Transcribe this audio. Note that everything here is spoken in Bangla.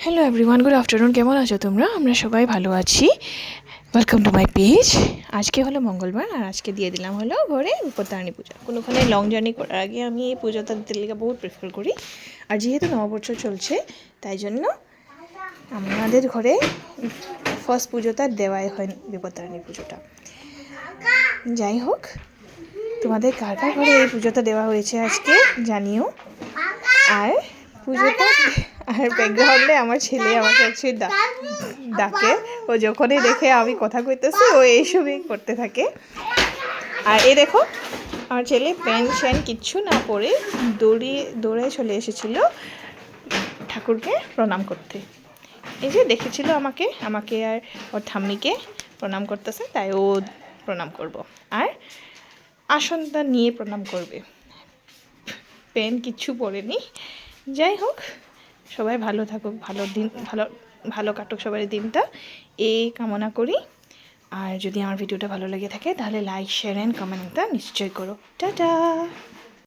Hello everyone, good afternoon. কেমন আছো তোমরা? আমরা সবাই ভালো আছি। Welcome to my page. আজকে হলো মঙ্গলবার, আর আজকে দিয়ে দিলাম হলো ঘরে বিপত্তারিণী পূজা। কোনোখানে লং জার্নি করার আগে আমি এই পুজোটা দিতে লেগে বহুত প্রেফার করি। আর যেহেতু নববছর চলছে, তাই জন্য আমাদের ঘরে ফার্স্ট পুজোটা দেওয়াই হয় বিপত্তারিণী পুজোটা। যাই হোক, তোমাদের কার কার ঘরে এই পুজোটা দেওয়া হয়েছে আজকে জানিও। আর পুজোটা আর ব্যাকগ্রাউন্ডে আমার ছেলে আমাকে অ্যাকচুয়ালি ডাকে। ও যখনই দেখে আমি কথা কইতেছি ও এইসবই করতে থাকে। আর এই দেখো, আমার ছেলে প্যান্ট শ্যান্ট কিচ্ছু না পরে দৌড়ে চলে এসেছিল ঠাকুরকে প্রণাম করতে। এই যে দেখেছিল আমাকে আর ওর ঠাম্মিকে প্রণাম করতেছে, তাই ও প্রণাম করব। আর আসনটা নিয়ে প্রণাম করবে, প্যান্ট কিচ্ছু পরেনি। যাই হোক, সবাই ভালো থাকুক, ভালো কাটুক সবার দিনটা, এই কামনা করি। আর যদি আমার ভিডিওটা ভালো লেগে থাকে তাহলে লাইক, শেয়ার অ্যান্ড কমেন্টটা নিশ্চয়ই করো। টাটা।